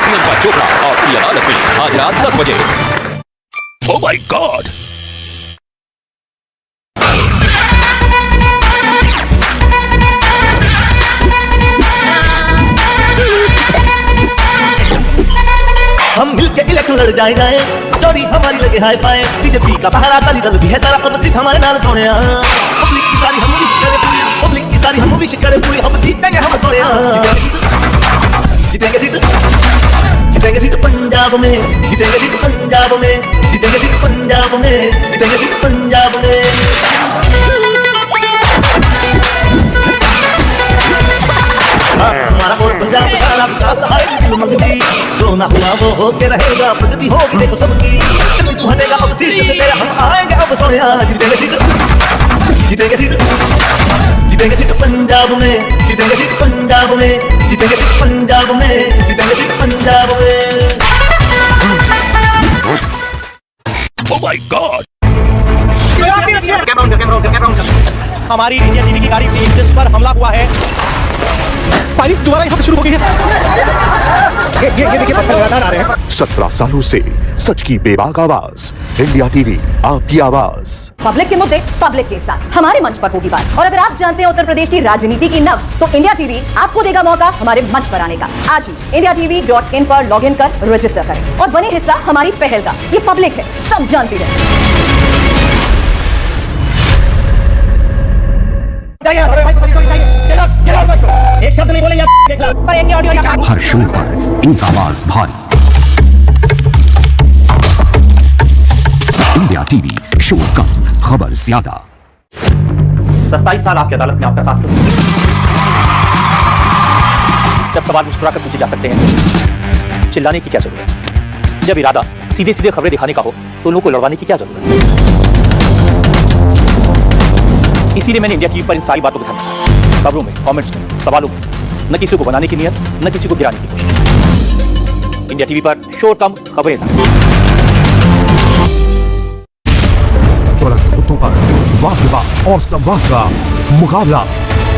प्रियंका चोपड़ा आपकी अदालत में आज रात 10 बजे। Oh my God! हम मिलके इलेक्शन लड़ जाए जोड़ी हमारी लगे हाय पाए। बीजेपी का सहारा काली दल भी है सारा, अब सीट हमारे नाल सोने। पब्लिक की सारी हम विश करे पूरी, पब्लिक की सारी हम विश करे पूरी। हम जीतेंगे हम सोने, जीतेंगे सीट, जीतेंगे सीट पंजाब में, जीतेंगे सीट पंजाब में, जीतेंगे सीट पंजाब में, जीतेंगे सीट पंजाब में। हमारा और पंजाब का सारा विकास है मंगती, जो ना हुआ वो होके रहेगा, प्रगति होगी देखो सबकी। तू हटेगा अब सीट से तेरा, हम आएंगे अब सोनिया। जीतेंगे सीट, जीतेंगे सीट, जीतेंगे सीट पंजाब में, जीतेंगे सीट पंजाब में, जीतेंगे सीट पंजाब में, जीतेंगे सीट पंजाब में। Oh my God! हमारी इंडिया टीवी की गाड़ी थी जिस पर हमला हुआ है। पायलट दोबारा यहाँ पे शुरू हो गई है। ये देखिए पत्थर लगातार आ रहे हैं। 17 सालों से सच की बेबाक आवाज, इंडिया टीवी आपकी आवाज। पब्लिक के मुद्दे पब्लिक के साथ हमारे मंच पर होगी बात। और अगर आप जानते हैं उत्तर प्रदेश की राजनीति की नब्ज, तो इंडिया टीवी आपको देगा मौका हमारे मंच पर आने का। आज ही indiatv.in पर लॉगिन कर रजिस्टर करें और बने हिस्सा हमारी पहल का। ये पब्लिक है, सब जानती है। एक शब्द नहीं बोलेंगे। हर शो पर एक आवाज भारी। इंडिया टीवी, शो कम खबर ज्यादा। 27 साल आपकी अदालत में आपका साथ क्यों? जब सवाल मुस्कुराकर पूछे जा सकते हैं, चिल्लाने की क्या जरूरत है? जब इरादा सीधे सीधे खबरें दिखाने का हो, तो लोगों को लड़वाने की क्या जरूरत है? इसीलिए मैंने इंडिया टीवी पर इन सारी बातों को ध्यान रखा। खबरों में, कमेंट्स में, सवालों में न किसी को बनाने की नियत, न किसी को गिराने की कोशिश। इंडिया टीवी पर शो कम खबरें ज्यादा। ज्वलंत मुद्दों पर वाद विवाद और संवाद का मुकाबला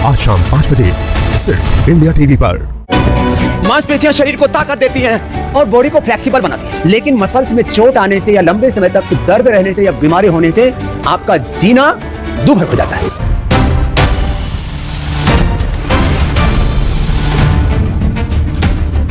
आज शाम 5 बजे सिर्फ इंडिया टीवी पर। मांसपेशियां शरीर को ताकत देती हैं और बॉडी को फ्लेक्सिबल बनाती हैं, लेकिन मसल्स में चोट आने से या लंबे समय तक दर्द रहने से या बीमारी होने से आपका जीना दुभर हो जाता है।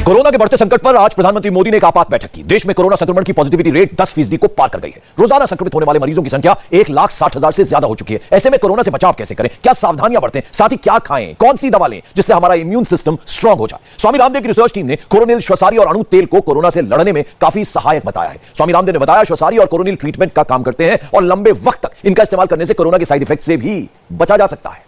कोरोना के बढ़ते संकट पर आज प्रधानमंत्री मोदी ने एक आपात बैठक की। देश में कोरोना संक्रमण की पॉजिटिविटी रेट 10% को पार कर गई है। रोजाना संक्रमित होने वाले मरीजों की संख्या 1,60,000 से ज्यादा हो चुकी है। ऐसे में कोरोना से बचाव कैसे करें, क्या सावधानियां बरतें, साथ ही क्या खाएं, कौन सी दवा लें जिससे हमारा इम्यून सिस्टम स्ट्रांग हो जाए। स्वामी रामदेव की रिसर्च टीम ने कोरोनिल, श्वसारी और अणु तेल को कोरोना से लड़ने में काफी सहायक बताया है। स्वामी रामदेव ने बताया श्वसारी और कोरोनिल ट्रीटमेंट का काम करते हैं और लंबे वक्त तक इनका इस्तेमाल करने से कोरोना के साइड इफेक्ट से भी बचा जा सकता है।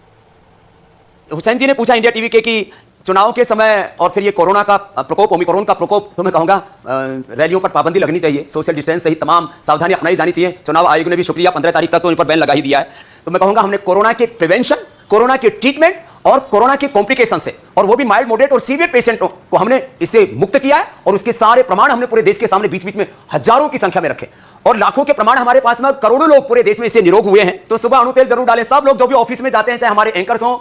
हुसैन जी ने पूछा इंडिया टीवी के कि चुनाव के समय और फिर ये कोरोना का प्रकोप, ओमिक्रॉन का प्रकोप, तो मैं कहूंगा रैलियों पर पाबंदी लगनी चाहिए, सोशल डिस्टेंस सहित तमाम सावधानी अपनाई जानी चाहिए। चुनाव आयोग ने भी शुक्रिया 15 तारीख तक तो इन पर बैन लगा ही दिया है। तो मैं कहूंगा हमने कोरोना के प्रिवेंशन, कोरोना के ट्रीटमेंट और कोरोना के कॉम्प्लिकेशन से, और वो भी माइल्ड, मॉडरेट और सीवियर पेशेंटों को हमने इससे मुक्त किया है। और उसके सारे प्रमाण हमने पूरे देश के सामने बीच बीच में हजारों की संख्या में रखे और लाखों के प्रमाण हमारे पास में, करोड़ों लोग पूरे देश में इससे निरोग हुए हैं। तो सुबह अणु तेल जरूर डालें। सब लोग जो भी ऑफिस में जाते हैं, चाहे हमारे एंकर्स हों,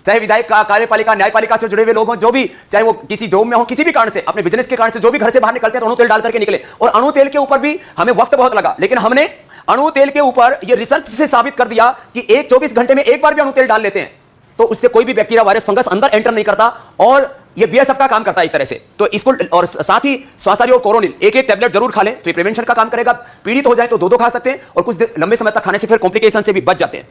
चाहे विधायक, कार्यपालिका, न्यायपालिका से जुड़े हुए लोग हों, जो भी, चाहे वो किसी जॉब में हो, किसी भी कारण से, अपने बिजनेस के कारण से जो भी घर से बाहर निकलते हैं, तो अणु तेल डाल करके निकले। और अणु तेल के ऊपर भी हमें वक्त बहुत लगा, लेकिन हमने अणु तेल के ऊपर ये रिसर्च से साबित कर दिया कि 24 घंटे में एक बार भी अणु तेल डाल लेते हैं तो उससे कोई भी बैक्टीरिया, वायरस, फंगस अंदर एंटर नहीं करता और ये बीएसएफ का काम करता है एक तरह से। तो इसको, और साथ ही श्वसारी और कोरोनिल एक टैबलेट जरूर खा लें, तो ये प्रिवेंशन का काम करेगा। पीड़ित हो जाए तो 2 खा सकते हैं और कुछ लंबे समय तक खाने से फिर कॉम्प्लिकेशन से भी बच जाते हैं।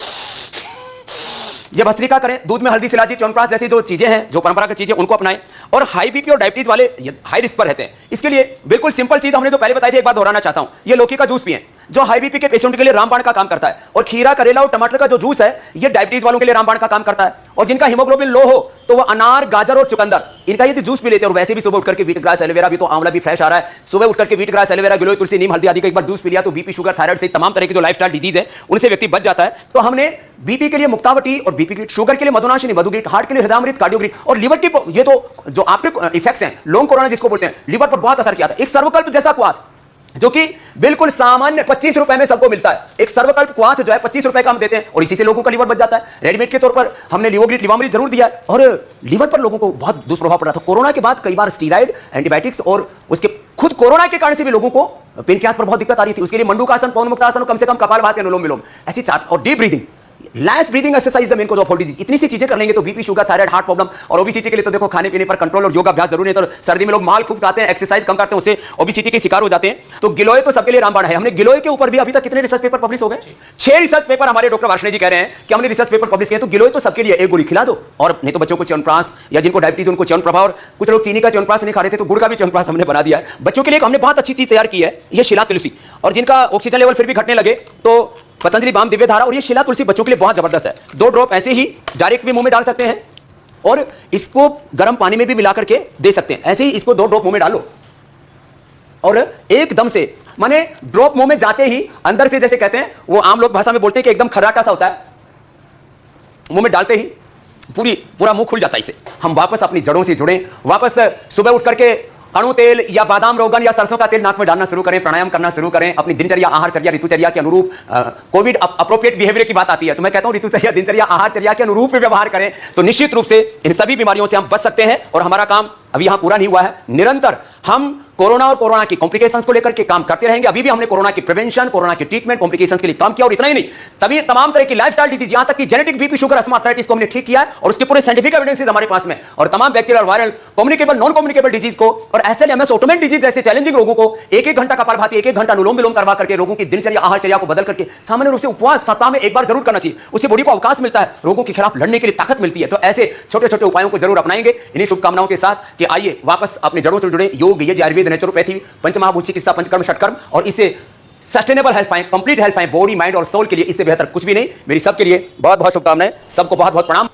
ये भस्त्रिका करें, दूध में हल्दी, शिलाजीत, च्यवनप्राश जैसी जो चीजें हैं, जो परंपरागत चीजें, उनको अपनाएं। और हाई बीपी और डायबिटीज वाले हाई रिस्क पर रहते हैं, इसके लिए बिल्कुल सिंपल चीज हमने जो पहले बताई थी, एक बार दोहराना चाहता हूं। ये लौकी का जूस पिएं, जो हाई बीपी के पेशेंट के लिए रामबाण का काम करता है। और खीरा, करेला और टमाटर का जो जूस है, ये डायबिटीज वालों के लिए रामबाण का काम करता है। और जिनका हीमोग्लोबिन लो हो तो वो अनार, गाजर और चुकंदर, इनका यदि जूस पी लेते हैं। और वैसे भी सुबह उठकर के व्हीट ग्रास, एलोवेरा, भी तो आंवला भी फ्रेश आ रहा है, सुबह उठकर के व्हीट ग्रास, एलोवेरा, गिलोय, तुलसी, नीम, हल्दी आदि का एक बार जूस पी लिया तो बीपी, शुगर, थायराइड से तमाम तरह की जो लाइफस्टाइल डिजीज है उनसे व्यक्ति बच जाता है। तो हमने बीपी के लिए मुक्तावटी और बीपी ग्रीट, शुगर के लिए मधुनाशिनी, मधुग्रीट, हार्ट के लिए हृदयामृत, कार्डियोग्रीट, और लिवर की, ये तो जो आपके इफेक्ट्स हैं, लॉन्ग कोरोना जिसको बोलते हैं, लिवर पर बहुत असर किया था। एक सर्वकल्प जैसा कुआथ जो कि बिल्कुल सामान्य 25 रुपए में सबको मिलता है। एक सर्वकल्प क्वाथ जो है 25 रुपए का हम देते हैं और इसी से लोगों का लीवर बच जाता है। रेडीमेड के तौर पर हमने लिवोग्रिड लिवामृत जरूर दिया है और लीवर पर लोगों को बहुत दुष्प्रभाव पड़ा था। कोरोना के बाद कई बार स्टीराइड, एंटीबायोटिक्स और उसके खुद कोरोना के कारण से भी लोगों को पेनक्रियास पर बहुत दिक्कत आ रही थी। उसके लिए मंडूकासन, पवनमुक्तासन, कम से कम कपालभाति, अनुलोम विलोम, ऐसी 4 और deep breathing, less breathing exercise main cause of heart disease. इतनी सी चीजें कर लेंगे तो BP, sugar, thyroid, heart problem और ओबेसिटी के लिए तो देखो खाने पीने पर कंट्रोल और योगा अभ्यास जरूरी है। तो सर्दी में लोग माल खूब खाते हैं, एक्सरसाइज कम करते हैं, उससे ओबेसिटी के शिकार हो जाते हैं। तो गिलोय तो सबके लिए रामबाण है। हमने गिलोय के ऊपर भी अभी तक कितने रिसर्च पेपर पब्लिश हो गए? 6 रिसर्च पेपर हमारे डॉक्टर वार्ष्णेय जी कह रहे हैं कि हमने रिसर्च पेपर पब्लिश किए। तो गिलोय तो सबके लिए, एक गोली खिला दो। और नहीं तो बच्चों को च्यवनप्राश या जिनको डायबिटीज उनको च्यवनप्रभा, कुछ लोग चीनी का च्यवनप्राश नहीं खा रहे थे तो गुड़ का भी च्यवनप्राश हमने बना दिया है। बच्चों के लिए हमने बहुत अच्छी चीज तैयार की है, ये शिला तुलसी। और जिनका ऑक्सीजन लेवल फिर भी घटने लगे तो पतंजलि बाम दिव्य धारा और ये शिला तुलसी बच्चों के लिए बहुत जबरदस्त है। 2 ड्रॉप ऐसे ही डायरेक्ट भी मुंह में डाल सकते हैं और इसको गर्म पानी में भी मिला करके दे सकते हैं। ऐसे ही इसको 2 ड्रॉप मुंह में डालो और एकदम से, माने ड्रॉप मुंह में जाते ही अंदर से, जैसे कहते हैं वो आम लोग भाषा में बोलते हैं कि एकदम खर्राटा सा होता है, मुंह में डालते ही पूरा मुंह खुल जाता है। इसे हम वापस अपनी जड़ों से जुड़ें, वापस सुबह उठ करके अणु तेल या बादाम रोगन या सरसों का तेल नाक में डालना शुरू करें, प्राणायाम करना शुरू करें, अपनी दिनचर्या, आहारचर्या, ऋतुचर्या के अनुरूप। कोविड अप्रोप्रिएट बिहेवियर की बात आती है तो मैं कहता हूं ऋतुचर्या, दिनचर्या, आहारचर्या के अनुरूप व्यवहार करें तो निश्चित रूप से इन सभी बीमारियों से हम बच सकते हैं। और हमारा काम अभी यहां पूरा नहीं हुआ है, निरंतर हम कोरोना और कोरोना की कॉम्प्लिकेशंस को लेकर के काम करते रहेंगे। अभी भी हमने कोरोना की प्रिवेंशन, कोरोना की ट्रीटमेंट, कॉम्प्लिकेशंस के लिए काम किया और इतना ही नहीं, तभी तमाम तरह की लाइफस्टाइल डिजीज, यहां तक कि genetic BP, sugar, asthma, arthritis को हमने ठीक किया है और उसके पूरे साइंटिफिक एविडेंसेस हमारे पास में। और तमाम bacterial, viral, communicable, non communicable disease को और एसएलएमएस, ऑटोमेन डिजीज जैसे चैलेंजिंग रोगों को 1-1 घंटा कपालभाति, 1-1 घंटा अनुलोम विलोम करवा करके रोगों की दिनचर्या, आहारचर्या को बदल करके सामान्य रूप से उपवास सप्ताह में 1 बार जरूर करना चाहिए। उससे बॉडी को अवकाश मिलता है, रोगों के खिलाफ लड़ने के लिए ताकत मिलती है। तो ऐसे छोटे छोटे उपायों को जरूर अपनाएंगे इन्हीं शुभकामनाओं के साथ कि आइए वापस अपने जड़ों से जुड़े। योग, ये आयुर्वेद, नेचुरोपैथी, पंचमहाभूत चिकित्सा, पंचकर्म, षटकर्म और इससे सस्टेनेबल हेल्थ पाएं, कंप्लीट हेल्थ पाएं, बॉडी, माइंड और सोल के लिए। इससे बेहतर कुछ भी नहीं। मेरी सबके लिए बहुत बहुत शुभकामनाएं, सबको बहुत बहुत प्रणाम।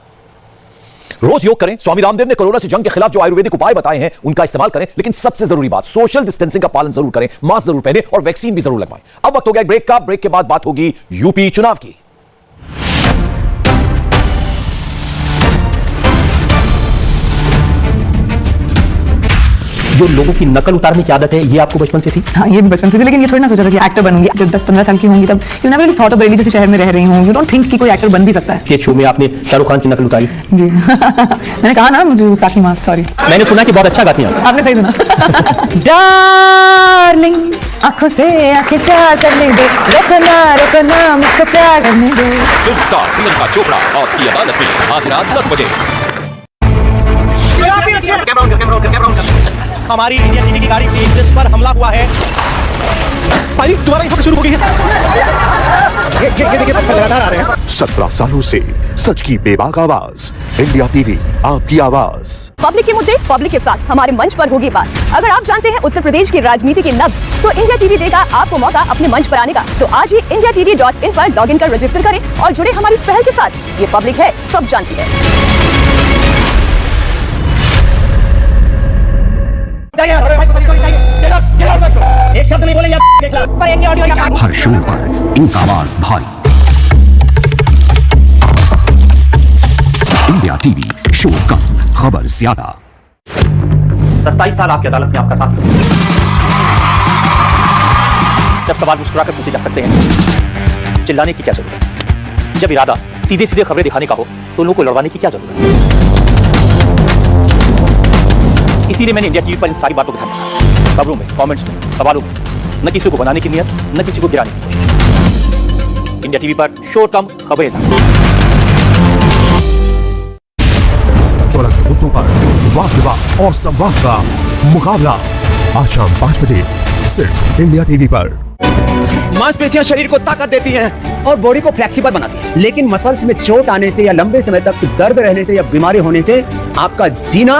रोज योग करें। स्वामी रामदेव ने कोरोना से जंग के खिलाफ जो आयुर्वेदिक उपाय बताए हैं उनका इस्तेमाल करें, लेकिन सबसे जरूरी बात, सोशल डिस्टेंसिंग का पालन जरूर करें, मास्क जरूर पहने और वैक्सीन भी जरूर लगवाएं। अब वक्त हो गया ब्रेक का। ब्रेक के बाद बात होगी यूपी चुनाव की। जो लोगों की नकल उतारने की आदत है ये आपको बचपन से थी? हाँ, ये भी बचपन से थी, लेकिन ये थोड़ी ना सोचा था कि एक्टर बनूंगी। जब 10-15 साल की होंगी तब you never really thought of Bareilly जैसे शहर में रह रही हूँ, यू डोंट थिंक कि कोई एक्टर बन भी सकता है। ये शो में आपने शाहरुख खान की नकल उतारी। जी मैंने कहा ना, मुझे साकी माफ, सॉरी। मैंने सुना कि बहुत अच्छा गाती हैं। आपने सही सुना। डार्लिंग आंखों से आंखें चार करने दो, रोकना मुझको प्यार करने दो। फिल्म स्टार प्रियंका चोपड़ा और की अदालत में आज रात 10 बजे। हमारी इंडिया टीवी की गाड़ी थी जिस पर हमला हुआ है। भाई दोबारा ये शुरू हो गई है। ये देखिए लगातार आ रहे हैं। 17 सालों से सच की बेबाक आवाज, इंडिया टीवी, आपकी आवाज। पब्लिक के मुद्दे पब्लिक के साथ हमारे मंच पर होगी बात। अगर आप जानते हैं उत्तर प्रदेश की राजनीति के नब्ज, तो इंडिया टीवी देगा आपको मौका अपने मंच पर आने का। तो आज ही indiatv.in पर लॉगिन कर रजिस्टर करें और जुड़े हमारी इस पहल के साथ। ये पब्लिक है, सब जानती है। एक शब्द नहीं बोलेंगे। हर शो पर एक आवाज भारी। इंडिया टीवी, शो कम, खबर ज्यादा। 27 साल आपकी अदालत में आपका साथ दिया। जब सवाल मुस्कुराकर पूछे जा सकते हैं, चिल्लाने की क्या जरूरत है? जब इरादा सीधे सीधे खबरें दिखाने का हो तो लोगों को लड़वाने की क्या जरूरत है? इसीलिए मैंने इंडिया टीवी पर इन सारी बातों को ध्यान रखा। खबरों में, कमेंट्स में, सवालों में न किसी को बनाने की नियत, न किसी को गिराने की नियत। इंडिया टीवी पर शोर कम, खबरें ज्यादा। ज्वलंत मुद्दों पर वाद विवाद और संवाद का मुकाबला आज शाम 5 बजे सिर्फ इंडिया टीवी पर। मांसपेशियां शरीर को ताकत देती हैं और बॉडी को फ्लेक्सिबल बनाती हैं, लेकिन मसल्स में चोट आने से या लंबे समय तक दर्द रहने से या बीमारी होने से आपका जीना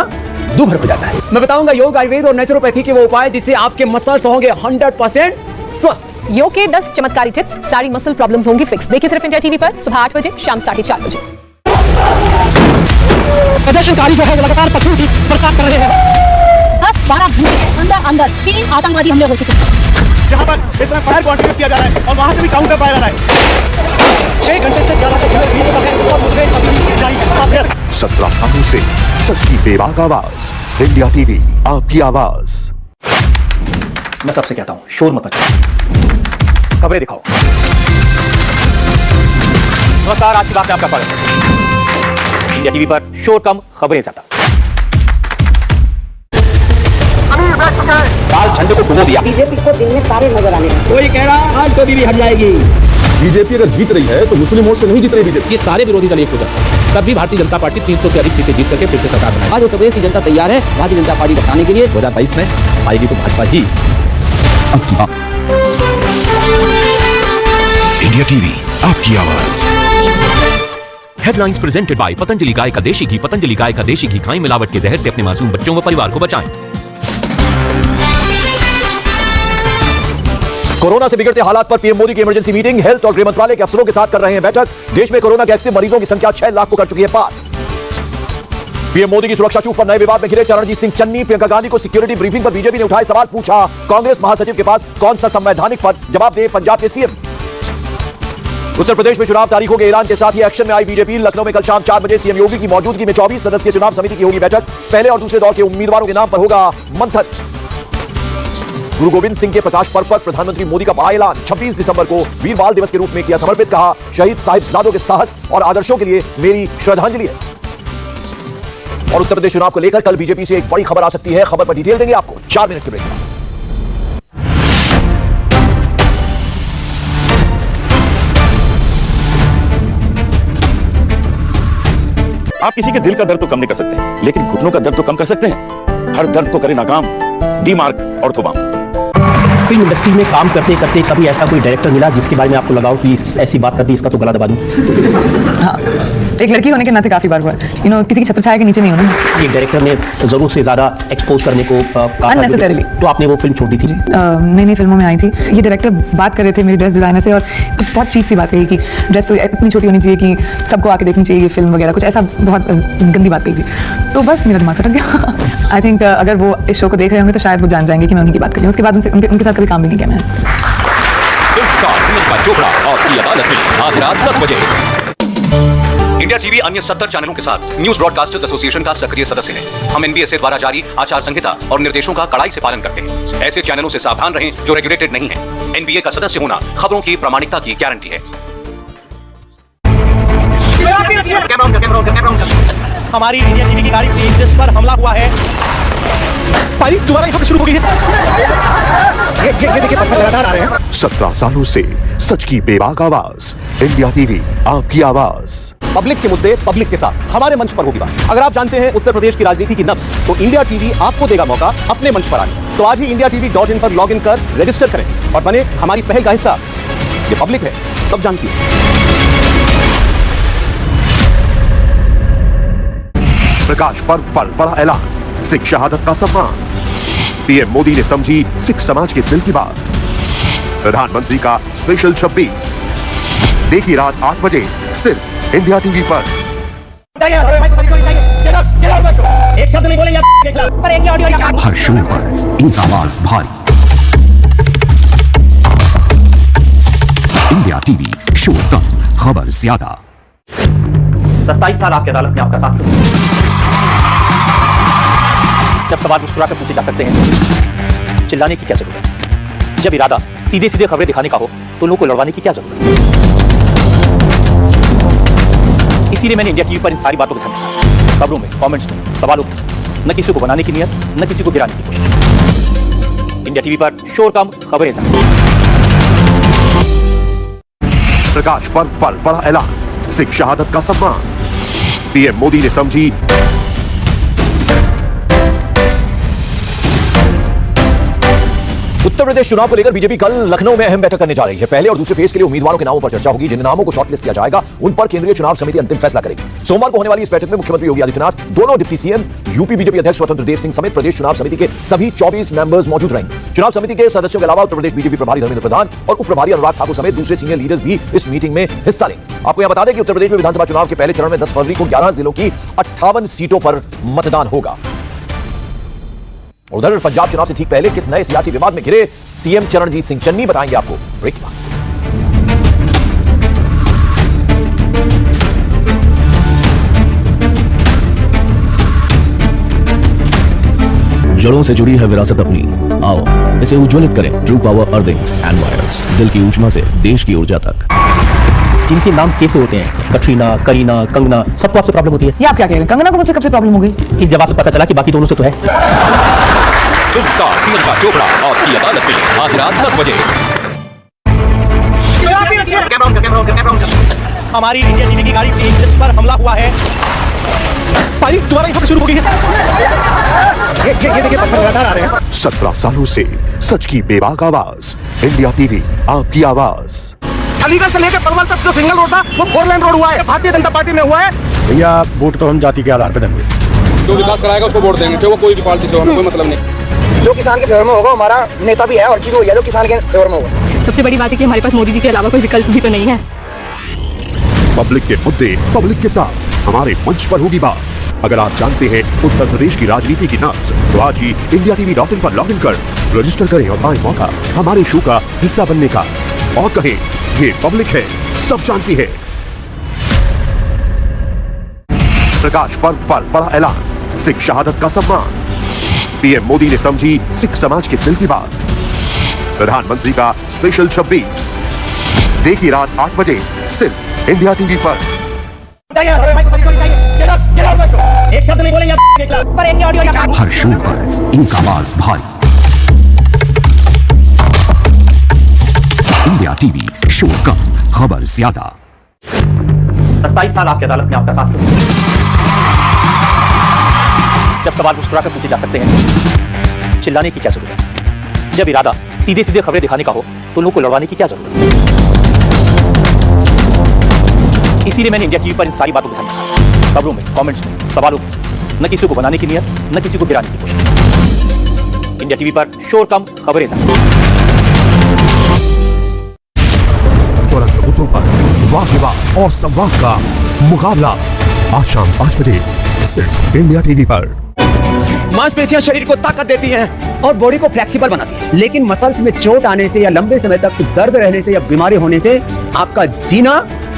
दुभर हो जाता है। मैं बताऊंगा योग, आयुर्वेद और नेचुरोपैथी के वो उपाय जिससे आपके मसल्स होंगे 100% स्वस्थ। योग के 10 चमत्कारी टिप्स, सारी मसल प्रॉब्लम्स होंगी फिक्स। देखिए सिर्फ इंडिया टीवी पर सुबह 8 बजे, शाम 4:30 बजे। प्रदर्शनकारी जो है वो लगातार पत्थरों की बरसात कर रहे हैं। 10-12 घंटे अंदर 3 आतंकवादी हमले हो चुके हैं। यहाँ पर इस समय फायर कंटिन्यू किया जा रहा है और वहां से भी काउंटर फायर आ रहा है। 6 घंटे से ज्यादा तक 17 सालों से सच की बेबाक आवाज, इंडिया टीवी, आपकी आवाज। मैं सबसे कहता हूं, शोर मत मचाओ, खबरें दिखाओ। नमस्कार, आज की बात में आपका स्वागत है। इंडिया टीवी पर शोर कम, खबरें ज्यादा। लाल झंडे को डुबो दिया। बीजेपी को दिन में तारे नजर आने लगे। कोई कह रहा आज तो बीवी हट जाएगी। बीजेपी अगर जीत रही है तो मुस्लिमों से नहीं जीत रही बीजेपी। ये सारे विरोधी दल एक हो जाते, तब भी भारतीय जनता पार्टी 300 से अधिक सीटें जीत करके फिर से सरकार बनाएगी। आज उत्तर प्रदेश की जनता तैयार है भारतीय जनता पार्टी बनाने के लिए। 2022 में आएगी तो भाजपा ही। इंडिया टीवी आपकी आवाज। हेडलाइंस प्रेजेंटेड बाय पतंजलि गाय का देशी घी। पतंजलि गाय का देशी घी खाएं, मिलावट के जहर से अपने मासूम बच्चों व परिवार को बचाएं। कोरोना से बिगड़ते हालात पर पीएम मोदी की इमरजेंसी मीटिंग। हेल्थ और गृह मंत्रालय के अफसरों के साथ कर रहे हैं बैठक। देश में कोरोना के एक्टिव मरीजों की संख्या 6 लाख को कर चुकी है पार। पीएम मोदी की सुरक्षा चूक पर नए विवाद में घिरे चरणजीत सिंह चन्नी। प्रियंका गांधी को सिक्योरिटी ब्रीफिंग पर बीजेपी ने उठाए सवाल, पूछा कांग्रेस महासचिव के पास कौन सा संवैधानिक पद, जवाब दे पंजाब के सीएम। उत्तर प्रदेश में चुनाव तारीखों के ऐलान के साथ ही एक्शन में आई बीजेपी। लखनऊ में कल शाम 4 बजे सीएम योगी की मौजूदगी में 24 सदस्यीय चुनाव समिति की होगी बैठक। पहले और दूसरे दौर के उम्मीदवारों के नाम पर होगा मंथन। गुरु गोविंद सिंह के प्रकाश पर्व पर प्रधानमंत्री मोदी का बड़ा ऐलान। 26 दिसंबर को वीर बाल दिवस के रूप में किया समर्पित। कहा शहीद साहिबजादों के साहस और आदर्शों के लिए मेरी श्रद्धांजलि है। और उत्तर प्रदेश चुनाव को लेकर कल बीजेपी से एक बड़ी खबर आ सकती है। खबर पर डिटेल देंगे आपको 4 मिनट के ब्रेक में। आप किसी के दिल का दर्द तो कम नहीं कर सकते, लेकिन घुटनों का दर्द तो कम कर सकते हैं। हर दर्द को करे नाकाम डी मार्क ऑर्थोबाम। फिल्म इंडस्ट्री में काम करते करते कभी ऐसा कोई डायरेक्टर मिला जिसके बारे में आपको लगा कि ऐसी बात कर दी, इसका तो गला दबा दूं? हाँ, एक लड़की होने के नाते काफी बार हुआ है। किसी की छत्रछाया के नीचे नहीं होना। एक डायरेक्टर ने जरूर से ज्यादा एक्सपोज करने को कहा Unnecessarily। तो आपने वो फिल्म छोड़ दी थी? नई नई फिल्मों में आई थी। ये डायरेक्टर बात कर रहे थे मेरी ड्रेस डिजाइनर से और कुछ बहुत चीप सी बात कही कि ड्रेस तो इतनी छोटी होनी चाहिए कि सबको आके देखनी चाहिए ये फिल्म वगैरह, कुछ ऐसा बहुत गंदी बात कही थी। तो बस मेरा दिमाग खटक गया। आई थिंक अगर वो इस शो को देख रहे होंगे तो शायद वो जान जाएंगे कि मैं उन्हीं की बात कर रही हूँ। उसके बाद उनके साथ कभी काम भी नहीं किया मैंने। चोपड़ा और की अदालत में आज रात 10 बजे। इंडिया टीवी अन्य 70 चैनलों के साथ न्यूज ब्रॉडकास्टर्स एसोसिएशन का सक्रिय सदस्य है। हम एनबीएसए द्वारा जारी आचार संहिता और निर्देशों का कड़ाई से पालन करते हैं। ऐसे चैनलों से सावधान रहें जो रेगुलेटेड नहीं है। एनबीए का सदस्य होना खबरों की प्रामाणिकता की गारंटी है। हमारी इंडिया टीवी की गाड़ी थी जिस पर हमला हुआ है। पारी दोबारा यहाँ शुरू हो गई है। ये देखिए पत्थर लगातार आ रहे हैं। 17 सालों से सच की बेबाक आवाज। इंडिया टीवी आपकी आवाज। पब्लिक के मुद्दे पब्लिक के साथ हमारे मंच पर होगी बात। अगर आप जानते हैं उत्तर प्रदेश की राजनीति की नब्ज, तो इंडिया टीवी आपको देगा मौका अपने मंच पर आने। तो आज ही indiatv.in पर लॉग इन कर रजिस्टर करें और बने हमारी पहल का हिस्सा। ये पब्लिक है, सब जानती है। प्रकाश पर्व पर बड़ा ऐलान। सिख शहादत का सम्मान। पीएम मोदी ने समझी सिख समाज के दिल की बात। प्रधानमंत्री का स्पेशल 26 देखिए रात 8 बजे सिर्फ इंडिया टीवी पर। एक शब्द नहीं बोलेंगे। हर शो पर एक आवाज भारी। इंडिया टीवी शो कम, खबर ज्यादा। 27 साल आपकी अदालत में आपका साथ क्यों? जब सवाल मुस्कुरा कर पूछे जा सकते हैं, चिल्लाने की क्या जरूरत है? जब इरादा सीधे सीधे खबरें दिखाने का हो तो लोगों को लड़वाने की क्या जरूरत है? इसीलिए मैंने इंडिया टीवी पर इन सारी बातों को ध्यान रखा। खबरों में, कमेंट्स में, सवालों में न किसी को बनाने की नियत, न किसी को गिराने की कोशिश। इंडिया टीवी पर शोर कम, खबरें ज्यादा। प्रकाश पर्व पर बड़ा ऐलान। सिख शहादत का सम्मान। पीएम मोदी ने समझी उत्तर प्रदेश चुनाव को लेकर बीजेपी कल लखनऊ में अहम बैठक करने जा रही है। पहले और दूसरे फेज के लिए उम्मीदवारों के नामों पर चर्चा होगी। जिन नामों को शॉर्टलिस्ट किया जाएगा उन पर केंद्रीय चुनाव समिति अंतिम फैसला करेगी। सोमवार को होने वाली इस बैठक में मुख्यमंत्री योगी आदित्यनाथ, दोनों डिप्टी सीएम, यूपी बीजेपी अध्यक्ष स्वतंत्र देव सिंह समेत प्रदेश चुनाव समिति के सभी 24 मेंबर्स मौजूद रहेंगे। चुनाव समिति के सदस्यों के अलावा उत्तर प्रदेश बीजेपी प्रभारी धर्मेंद्र प्रधान और उप प्रभारी अनुराग ठाकुर समेत दूसरे सीनियर लीडर्स भी इस मीटिंग में हिस्सा लेंगे। आपको यह बता दें कि उत्तर प्रदेश में विधानसभा चुनाव के पहले चरण में 10 फरवरी को 11 जिलों की 58 सीटों पर मतदान होगा। उधर पंजाब चुनाव से ठीक पहले किस नए सियासी विवाद में घिरे सीएम चरणजीत सिंह चन्नी, बताएंगे आपको ब्रेक के बाद। जड़ों से जुड़ी है विरासत अपनी, आओ इसे उज्ज्वलित करें ट्रू पावर अर्थिंग्स एंड वायर्स, दिल की ऊष्मा से देश की ऊर्जा तक। जिनके नाम कैसे होते हैं, कटरीना, करीना, कंगना, सबको आपसे प्रॉब्लम होती है। ये आप क्या कह रहे हैं? कंगना को मुझसे कब से प्रॉब्लम हो गई? इस जवाब से पता चला कि बाकी दोनों से तो है। फिल्म स्टार प्रियंका चोपड़ा और की अदालत में आज रात 10 बजे। हमारी इंडिया टीवी की गाड़ी थी जिस पर हमला हुआ है। भाई दोबारा यहाँ पे शुरू हो गई है। ये देखिए पत्थर लगातार आ रहे हैं। 17 सालों से सच की बेबाक आवाज, इंडिया टीवी आपकी आवाज। अलीगढ़ से लेकर पलवल तक जो सिंगल रोड था वो 4 लेन रोड हुआ है, भारतीय जनता पार्टी में हुआ है। भैया वोट तो हम जाति के आधार पर देंगे, जो विकास कराएगा उसको वोट देंगे, चाहे वो कोई भी पार्टी से हो, कोई मतलब नहीं। जो किसान के फेवर में होगा हमारा नेता भी है और चीज जो किसान के फेवर में होगा। सबसे बड़ी बात है कि हमारे पास मोदी जी के अलावा कोई विकल्प भी तो नहीं है। पब्लिक के मुद्दे पब्लिक के साथ हमारे मंच पर होगी बात। अगर आप जानते हैं उत्तर प्रदेश की राजनीति की नब्ज, तो आज ही indiatv.in पर लॉगिन कर रजिस्टर करें और पाएं मौका हमारे शो का हिस्सा बनने का। और कहें ये पब्लिक है, सब जानती है। प्रकाश पर्व पर बड़ा ऐलान, सिख शहादत का सम्मान। पीएम मोदी ने समझी सिख समाज के दिल की बात। प्रधानमंत्री का स्पेशल 26 देखिए रात 8 बजे सिर्फ इंडिया टीवी पर। एक शब्द नहीं बोलेंगे। हर शो पर एक आवाज भारी। इंडिया टीवी, शो कम खबर ज्यादा। 27 साल आपकी अदालत में आपका साथ क्यों? जब सवाल मुस्कुराकर पूछे जा सकते हैं, चिल्लाने की क्या जरूरत है? जब इरादा सीधे सीधे खबरें दिखाने का हो तो लोगों को लड़वाने की क्या जरूरत है? इसीलिए मैंने इंडिया टीवी पर इन सारी बातों को ध्यान रखा। खबरों में, कमेंट्स में, सवालों में न किसी को बनाने की नियत, न किसी को गिराने की कोशिश। इंडिया टीवी पर शोर कम खबरें ज्यादा। ज्वलंत मुद्दों पर वाद विवाद और संवाद का मुकाबला आज शाम 5 बजे सिर्फ इंडिया टीवी पर। मांसपेशियां शरीर को ताकत देती हैं और बॉडी को फ्लेक्सिबल बनाती हैं, लेकिन मसल्स में चोट आने से या लंबे समय तक दर्द रहने से या बीमारी होने से आपका जीना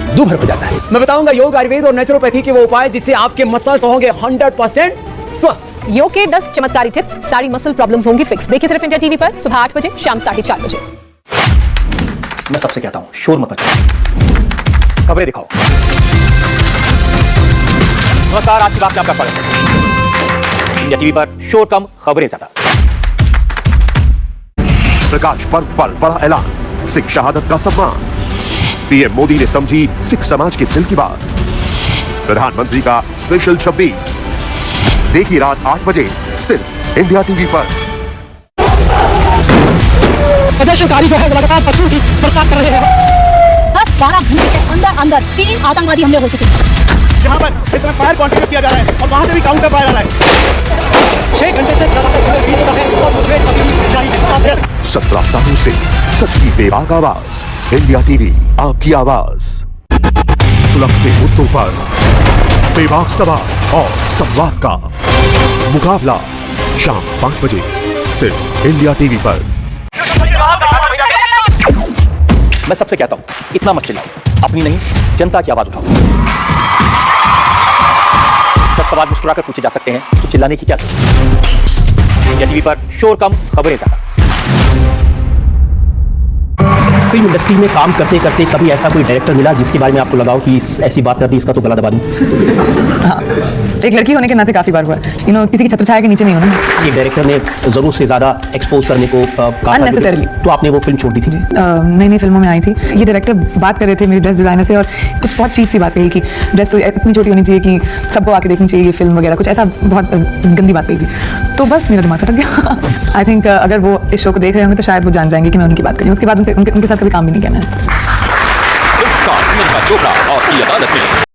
दुभर हो जाता है। मैं बताऊंगा योग, आयुर्वेद और नेचुरोपैथी के वो उपाय जिससे आपके मसल्स होंगे 100% स्वस्थ। योग के 10 चमत्कारी टिप्स, सारी मसल प्रॉब्लम्स होंगी फिक्स। देखिए सिर्फ इंडिया टीवी पर सुबह 8 बजे, शाम 4:30 बजे। मैं सबसे कहता हूं शोर मत मचाओ, खबरें दिखाओ। नमस्कार, आज की बात में आपका स्वागत है। इंडिया टीवी पर शोर कम खबरें ज्यादा। प्रकाश पर्व पर बड़ा ऐलान, सिख शहादत का सम्मान। पीएम मोदी ने समझी सिख समाज के दिल की बात। प्रधानमंत्री का स्पेशल 26 देखिए रात 8 बजे सिर्फ इंडिया टीवी पर। प्रदर्शनकारी जो है लगातार पत्थरों की बरसात कर रहे हैं। 12 घंटे के अंदर अंदर 3 आतंकवादी हमले हो चुके हैं। यहाँ पर इस समय फायर कंटिन्यू किया जा रहा है और वहां से भी काउंटर फायर आ रहा है। 6 घंटे से 17 सालों से सच की बेबाक आवाज, इंडिया टीवी आपकी आवाज। सुलगते मुद्दों पर बेबाक सवाल और संवाद का मुकाबला शाम 5 बजे सिर्फ इंडिया टीवी पर। मैं सबसे कहता हूं इतना मत चिल्लाओ, अपनी नहीं जनता की आवाज उठाओ। जब सवाल मुस्कुराकर पूछे जा सकते हैं तो चिल्लाने की क्या जरूरत है? इंडिया टीवी पर शोर कम खबरें ज्यादा। फिल्म इंडस्ट्री में काम करते करते कभी ऐसा कोई डायरेक्टर मिला जिसके बारे में आपको लगा कि ऐसी बात कर दी इसका तो गला दबा दूं? हाँ, एक लड़की होने के नाते काफी बार हुआ। किसी की छत्रछाया के नीचे नहीं होना। ये डायरेक्टर ने जरूरत से ज्यादा एक्सपोज करने को कहा Unnecessarily। तो आपने वो फिल्म छोड़ दी थी? नई नई फिल्मों में आई थी। ये डायरेक्टर बात कर रहे थे मेरी ड्रेस डिजाइनर से और कुछ बहुत चीप सी बात कही कि ड्रेस तो इतनी छोटी होनी चाहिए कि सबको आके देखनी चाहिए ये फिल्म वगैरह, कुछ ऐसा बहुत गंदी बात कही थी। तो बस मेरा दिमाग खटक गया। आई थिंक अगर वो इस शो को देख रहे होंगे तो शायद वो जान जाएंगे कि मैं उनकी बात करी। उसके बाद उनके साथ कभी काम भी नहीं किया मैंने। फिल्म स्टार प्रियंका चोपड़ा और की अदालत में